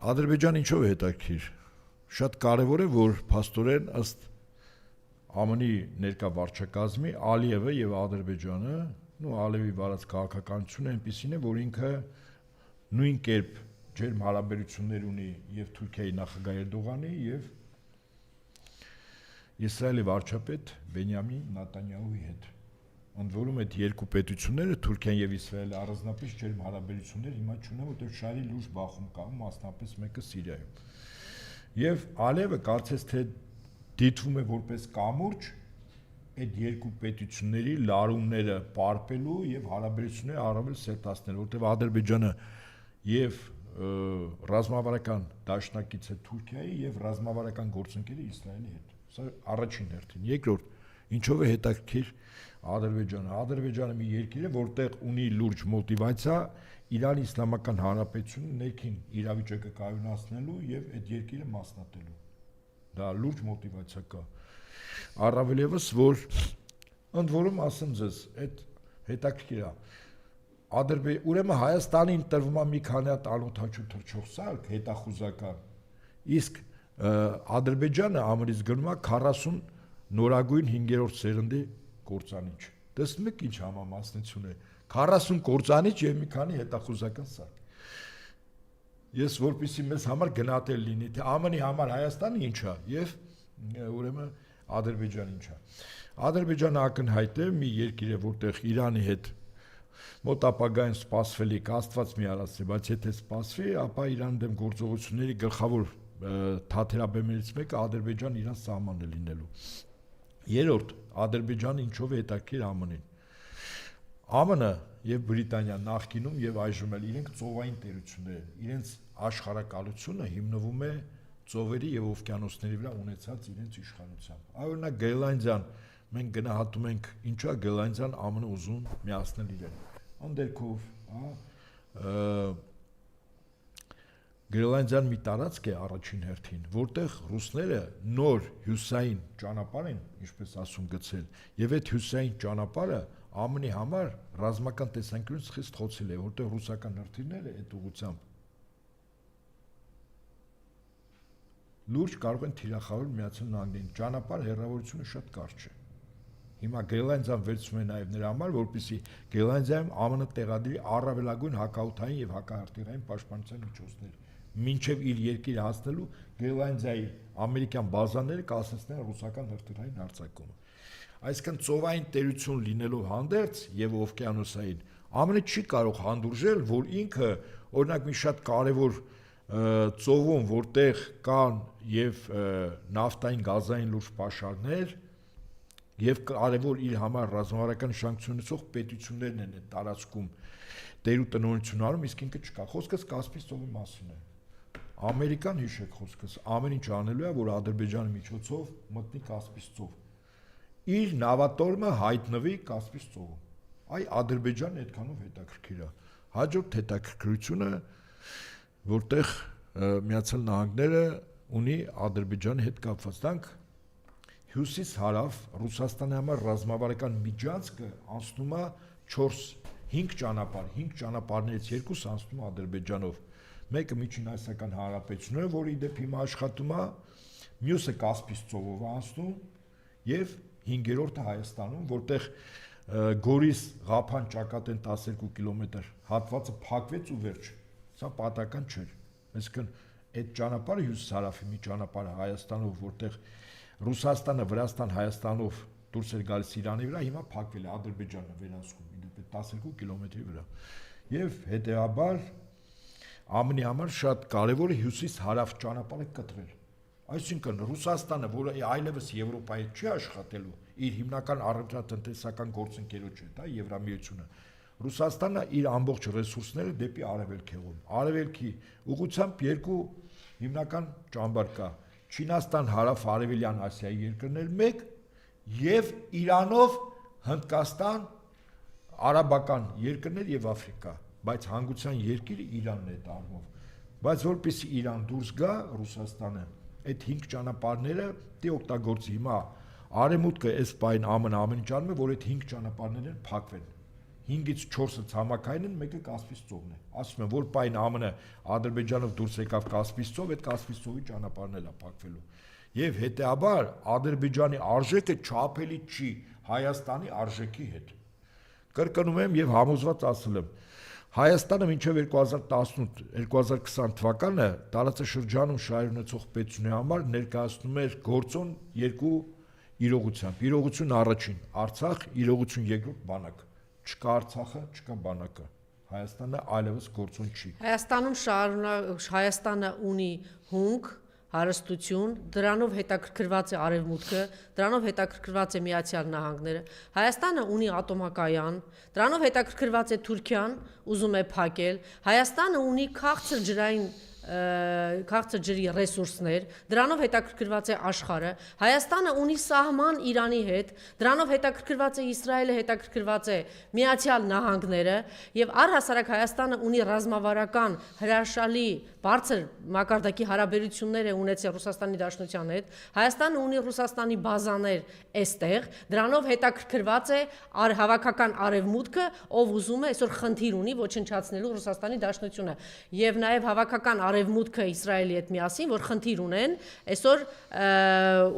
Ադրբեջան ինչով է հետաքրքիր։ Շատ կարևոր է, որ փաստորեն ըստ ԱՄՆ-ի ներկա վարչակազմի Ալիևը եւ Ադրբեջանը, Ալիևի վարած քաղաքականությունը այնպեսին է, որ ինքը նույն կերպ ջերմ հարաբերություններ ունի եւ Թուրքիայի նախագահ Էրդողանի եւ Իսրայելի վարչապետ Բենյամին Նետանյահուի հետ։ Ընդ որում այդ երկու պետությունները Թուրքիան եւ Իսրայելը առանձնապես ջերմ հարաբերություններ հիմա չունեն, որտեղ շարի լուրջ բախում կա, մասնապես մեկը Սիրիայում։ Եվ Ալիևը կարծես թե դիտվում է որպես կամուրջ այդ երկու պետությունների լարումները պարպելու եւ հարաբերությունները առավել սերտացնելու, որտեղ Ադրբեջանը եւ ռազմավարական դաշնակից է Թուրքիայի եւ ռազմավարական գործընկեր է Իսրայելի հետ։ Սա առաջին հերթին։ Երկրորդ, ինչով է հետաքրքիր Ադրբեջանը։ Ադրբեջանը մի երկիր է, որտեղ ունի լուրջ մոտիվացիա Իրանի Իսլամական Հանրապետությունը ներքին իրավիճակը կայունացնելու եւ այդ երկիրը մասնատելու։ Դա լուրջ մոտիվացիա կա։ Առավել եւս, որ ընդ որում ասեմ ձեզ, այդ հետաքրքիր է։ Ուրեմն Հայաստանին տրվում է մի քանի հատ անօթաչու թռչող սարք հետախուզական, իսկ Ադրբեջանը ԱՄՆ-ից գնում է 40 նորագույն 5-րդ սերնդի կործանիչ։ Տեսնում եք ինչ համամասնություն է։ 40 կործանիչ եւ մի քանի հետախուզական սարք։ Ես որպեսզի մեզ համար գնահատել լինի, թե ԱՄՆ-ի համար Հայաստանը ինչ է եւ ուրեմն Ադրբեջանը ինչ է։ Ադրբեջանը ակնհայտ է մի երկիր է, որտեղ Իրանի հետ մոտ ապագայում սպասվելիք Աստված մի արածի, բայց եթե սպասվի, ապա Իրանի դեմ գործողությունների գլխավոր թաթերաբեմներից մեկը Ադրբեջան իրան սահմանն է լինելու։ Երրորդ, Ադրբեջանը ինչով է հետաքրքիր ԱՄՆ-ին։ ԱՄՆ-ը եւ Բրիտանիան նախկինում եւ այժմ էլ իրենք ծովային տերություններ են։ Իրենց աշխարհակալությունը հիմնվում է ծովերի եւ օվկիանոսների վրա ունեցած իրենց իշխանությամբ։ Օրինակ Գրենլանդիան մենք գնահատում ենք ինչա Գրենլանդիան ԱՄՆ-ը ուզում միացնել իրեն։ Անդերքով, Գրենլանդիան մի տարածք է առաջին հերթին, որտեղ ռուսները նոր հյուսային ճանապարհ են, ինչպես ասում գցել, եւ այդ հյուսային ճանապարհը ԱՄՆ-ի համար ռազմական տեսանկյունից խիստ խոցել է, որտեղ ռուսական հրթիռները այդ ուղղությամբ լուրջ կարող են թիրախավորել Միացյալ Նահանգներին։ Ճանապարհ հեռավորությունը շատ կարճ է։ Հիմա Գրենլանդիան վերցում է նաև նրա համար, որպեսզի Գրենլանդիայում ԱՄՆ տեղադրի առավելագույն հակաօդային եւ հակահրթիռային պաշտպանության միջոցներ։ Մինչև իր երկիրը հասնելու Գրենլանդիայի ամերիկյան բազաները կասեցնեն ռուսական հրթիռային հարձակումը։ Այսինքն ծովային տերություն լինելով հանդերձ եւ օվկիանոսային, ԱՄՆ չի կարող հանդուրժել, որ ինքը օրինակ մի շատ կարևոր ծովում, որտեղ կան եւ նավթային գազային լուրջ պաշարներ եւ կարևոր իր համար ռազմավարական շահություն ունեցող պետություններն են այդ տարածքում տեր ու տնօրինություն անում, իսկ ինքը չկա։ Խոսքս Կասպից ծովի մասին է։ Ամերիկան հիշեք խոսքս, ամեն ինչ անելու է, որ Ադրբեջանի միջոցով մտնի Կասպից ծով։ Իր նավատորմը հայտնվի Կասպից ծովում։ Այ Ադրբեջանն այդքանով հետաքրքիր է։ Հաջորդ հետաքրքրությունը, որտեղ Միացյալ Նահանգները ունի Ադրբեջանի հետ կապված տանք հյուսիս-հարավ Ռուսաստանի համար ռազմավարական միջանցքը անցնում է 4-5 ճանապարհ, 5 ճանապարհներից երկուսը անցնում է Ադրբեջանով։ Մեկը Միջին Ասիական Հանրապետությունն է, որի դեպ հիմա աշխատում է, մյուսը Կասպից ծովով անցնում եւ 5-րդը Հայաստանում, որտեղ Գորիս-Ղափան ճակատեն 12 կիլոմետր հատվածը փակվեց ու վերջ։ Սա պատահական չէր։ Այսինքն այդ ճանապարհը հյուսիս-հարավի մի ճանապարհ է Հայաստանով, որտեղ Ռուսաստանը, Վրաստան, Հայաստանով դուրս էր գալիս Իրանի վրա, հիմա փակվել է Ադրբեջանը վերահսկում, իդեպ 12 կիլոմետրի վրա։ Եվ հետեւաբար ԱՄՆ-ի համար շատ կարևոր է հյուսիս-հարավ ճանապարհը կտրել։ Այսինքն Ռուսաստանը, որը այլևս Եվրոպայի չի աշխատելու, իր հիմնական առևտրատնտեսական գործընկերոջ հետ, Եվրամիությունը, Ռուսաստանը իր ամբողջ ռեսուրսները դեպի արևելք է ուղղում։ Արևելքի ուղղությամբ երկու հիմնական ճամբար կա։ Չինաստան, հարավ-արևելյան Ասիայի երկրներ մեկ եւ Իրանով Հնդկաստան, արաբական երկրներ եւ Աֆրիկա, բայց հանգուցան երկիրը Իրանն է տարվում։ Բայց որպեսզի Իրան դուրս գա Ռուսաստանը, այդ 5 ճանապարհները դի օգտագործի հիմա արևմուտքը այս պայն ամեն ինչ անում է, որ այդ 5 ճանապարհները փակվեն։ 5-ից 4-ը ցամաքային են, մեկը Կասպից ծովն է։ Ասում են, որ պայն ԱՄՆ Ադրբեջանով դուրս եկավ Կասպից ծով, այդ Կասպից ծովի ճանապարհն էլ է փակվելու։ Եվ հետեաբար Ադրբեջանի արժեքը չափելի չի Հայաստանի արժեքի հետ։ Կրկնում եմ եւ համոզված ասել եմ, Հայաստանը մինչև 2018-2020 թվականը տարածաշրջանում շահերունեցող պետությունների համար ներկայացնում էր գործոն երկու իրողությամբ։ Իրողություն առաջին՝ Արցախ, իրողություն երկրորդ՝ բանակ։ Չկա Արցախը, չկա բանակը։ Հայաստանը այլևս գործոն չի։ Հայաստանը ունի հունք, հարստություն, դրանով հետաքրքրված է Արևմուտքը, դրանով հետաքրքրված է Միացյալ Նահանգները։ Հայաստանը ունի ատոմակայան, դրանով հետաքրքրված է Թուրքիան, ուզում է փակել։ Հայաստանը ունի քաղցր ջրի ռեսուրսներ, դրանով հետաքրքրված է աշխարհը։ Հայաստանը ունի սահման Իրանի հետ, դրանով հետաքրքրված է Իսրայելը, հետաքրքրված է Միացյալ Նահանգները, եւ առհասարակ Հայաստանը ունի ռազմավարական հրաշալի բարձր մակարդակի հարաբերություններ է ունեցել Ռուսաստանի Դաշնության հետ։ Հայաստանը ունի Ռուսաստանի բազաներ այստեղ, դրանով հետաքրքրված է հավաքական արևմուտքը, ով ուզում է այսօր խնդիր ունի ոչնչացնելու Ռուսաստանի Դաշնությունը, եւ նաեւ հավաքական արևմուտքը Իսրայելի հետ միասին, որ խնդիր ունեն այսօր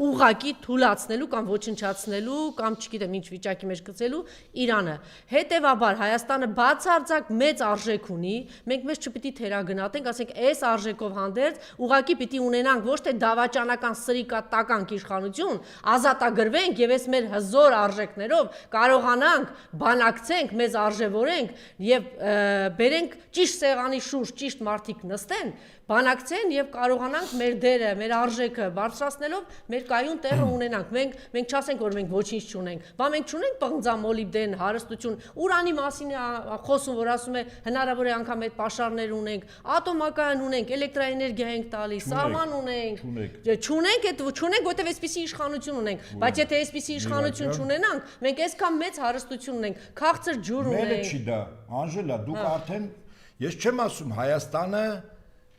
ուղղակի թուլացնելու կամ ոչնչացնելու կամ չգիտեմ ինչ վիճակի մեջ գցելու Իրանը։ Հետևաբար Հայաստանը բացարձակ մեծ արժեք ունի, մենք մեզ չպիտի թերագնահատենք, ասենք այս արժեքով հանդերձ ուղղակի պիտի ունենանք ոչ թե դավաճանական սրիկատական իշխանություն, ազատագրվենք եւ այս մեր հզոր արժեքներով կարողանանք բանակցենք, մեզ արժևորենք եւ բերենք ճիշտ սեղանի շուրջ ճիշտ մարդիկ նստեն, բանակցեն եւ կարողանանք մեր դերը, մեր արժեքը բարձրացնելով մեր կայուն տեղը ունենանք։ Մենք չասենք, որ մենք ոչինչ չունենք, բա մենք չունենք պղնձա, մոլիբդեն, հարստություն, ուրանի մասին խոսում, որ ասում է հնարավոր է անգամ այդ պաշարներ ունենք, ատոմակայան ունենք, էլեկտրաէներգիա ենք տալիս, սահման ունենք, չունենք, որտեվ այսպիսի իշխանություն ունենք, բայց եթե այսպիսի իշխանություն չունենանք, մենք այսքան մեծ հարստություն ունենք, քաղցր ջուր ունենք։ Մերը չի դա, Անժելա, դուք արդեն, ես չեմ ասում Հայաստանը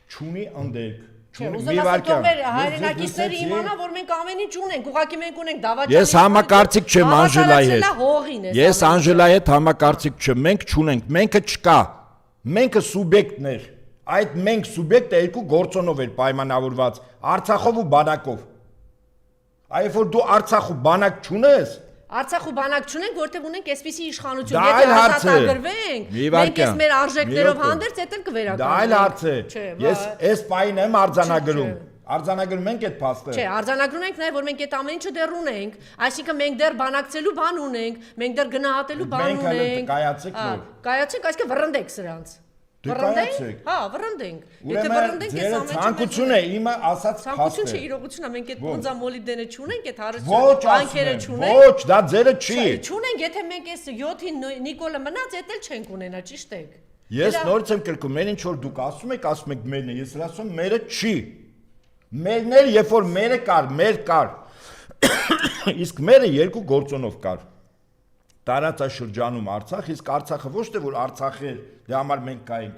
չունի ընդերք, մի վարքյան։ Հայրենակիցները իմանա, որ մենք ամեն ինչ ունենք, ուղղակի մենք ունենք դավաճանի։ Ես համակարծիք չեմ Անժելայի հետ։ Ես Անժելայի հետ համակարծիք չեմ, մենք չունենք, մենքը չկա։ Մենքը սուբյեկտներ։ Այդ մենք սուբյեկտը երկու գործոնով էր պայմանավորված, Արցախով ու բանակով։ Այո, որ դու Արցախ ու բանակ չունես, Արցախ ու բանակ չունենք, որտեղ ունենք այսպիսի իշխանություն, եթե ազատագրվենք, մենք այս մեր արժեքներով հանդերձ էլ կվերականգնենք։ Դա այլ հարց է։ Ես այս պայն եմ արձանագրում։ Արձանագրում ենք այդ փաստը։ Չէ, արձանագրում ենք նաև, որ մենք այդ ամեն ինչը դեռ ունենք, այսինքն մենք դեռ բանակցելու բան ունենք, մենք դեռ գնահատելու բան ունենք։ Մենք կայացեք նոր։ Կայացեք, այսինքն վռնդեք սրանց։ Վռնդենք։ Հա, վռնդենք։ Եթե վռնդենք այս ամեն ինչը ցանկություն է, իմը ասած փաստ է։ Ցանկություն չէ, իրողությունն է, մենք այդ պոնձա մոլիբդենը չունենք, այդ հարստությունը, բանկերը չունենք։ Ոչ, դա ձերը չի։ Չունենք, եթե մենք այս 7-ին Նիկոլը մնաց, այդ էլ չենք ունենա, ճիշտ է։ Ես նորից եմ կրկնում, մեն ինչ որ դուք ասում եք մերն է, ես ասում եմ մերը չի։ Մերն էր, երբ որ մերը կար, մեր կար։ Իսկ մերը երկու գործոնով կար։ Տարածաշրջանում Արցախ, իսկ Արցախը ոչ թե որ Արցախ էր, դրա համար մենք կայինք։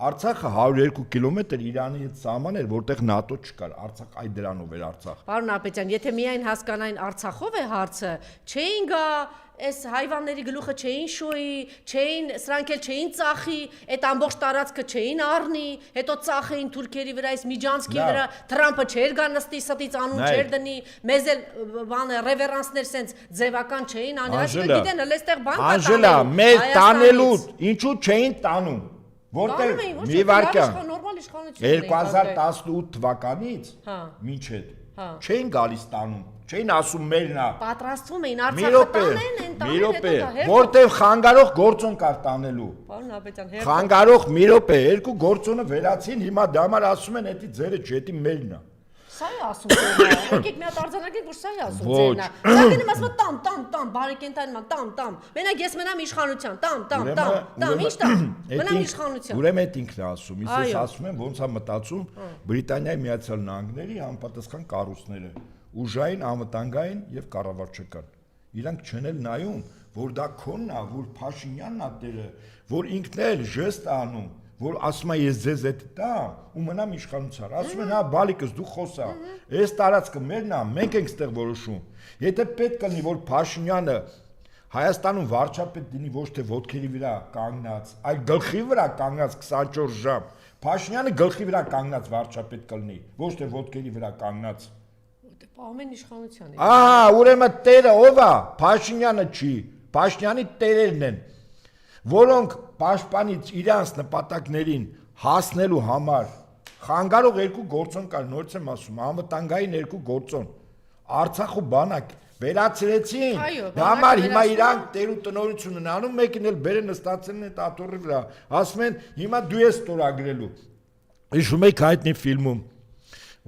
Արցախը 102 կիլոմետր Իրանի հետ սահման էր, որտեղ ՆԱՏՕ չկար։ Արցախ այդ դրանով էր Արցախ։ Պարոն Ապետյան, եթե միայն հասկանային Արցախով է հարցը, չէին գա այս հայվանների գլուխը չէին շոյի, սրանք էլ չէին ծախի, այդ ամբողջ տարածքը չէին առնի, հետո ծախեին թուրքերի վրա, այս Միջանցքի վրա, Թրամփը չէր գա նստի ստից անուն չէր դնի, մեզ էլ բանը ռևերանսներ սենց ձևական չէին անի, այսինքն գիտեն, հələ այստեղ բան կա տանել։ Անժելա, մեր տանելու, ինչու չէին տանում, որտեղ մի վարքյան 2018 թվականից մինչև չէին գալիս տանում, չէին ասում մերն է։ Պատրաստվում էին Արցախը տանեն, են տանեն, որտեղ խանգարող գործոն կար տանելու։ Պարոն Ապետյան, խանգարող մի րոպե, երկու գործոնը վերացին, հիմա դա համար ասում են, էդի ձերը չէ, էդի մերն է։ Սա է ասում ձերնա, եկեք մի հատ արձանագրենք, որ սա է ասում ձերնա։ Սա գնում ասում տամ, բարեկենտանման, տամ։ Մենակ ես մնամ իշխանության, տամ, ինչ տամ, մնամ իշխանության։ Ուրեմն այդ ինքն է ասում, իսկ ես ասում եմ, ոնց է մտածում Բրիտանիայի Միացյալ Նահանգների համապատասխան կառույցները, ուժային, անվտանգային եւ կառավարչական։ Իրանք չեն էլ նայում, որ դա քոնն է, որ Փաշինյանն է տերը, որ ինքն էլ ժեստ անում, որ ասում է ես ձեզ էդ տամ ու մնամ իշխանության։ Ասում են հա բալիկս դու խոսա։ Այս տարածքը մերն է, մենք ենք ստեղ որոշում։ Եթե պետք կլինի որ Փաշինյանը Հայաստանում վարչապետ դինի ոչ թե ոտքերի վրա կանգնած, այլ գլխի վրա կանգնած 24 ժամ։ Փաշինյանը գլխի վրա կանգնած վարչապետ կլինի, ոչ թե ոտքերի վրա կանգնած։ Ամեն իշխանության է։ Ահա, ուրեմն տերը ով է։ Փաշինյանը չի։ Փաշինյանի տերերն են, որոնք պաշտպանից իրանց նպատակներին հասնելու համար խանգարող երկու գործոն կար, նորից եմ ասում, անվտանգային երկու գործոն։ Արցախ ու բանակ վերացրեցին։ Դա համար հիմա իրանք տեր ու տնօրություն են անում, մեկին էլ բերեն նստացել են աթոռի վրա։ Ասում են, հիմա դու ես ստորագրելու։ Հիշում եք հայտնի ֆիլմում,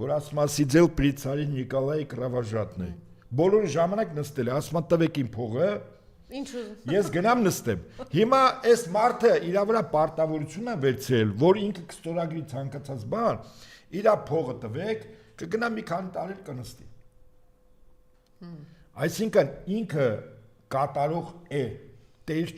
որ ասում է Սիձել Պրիցարի Նիկոլայ Կրավաժատն է։ Բոլորը ժամանակ նստել է, ասում է տվեք իմ փողը։ Ինչ Ես գնամ նստեմ։ Հիմա այս մարդը իր վրա պարտավորություն է վերցրել, որ ինքը կստորագրի ցանկացած բան, իր փողը տվեք, կգնա մի քանի տարի կնստի։ Այսինքն ինքը կատարող է, տեր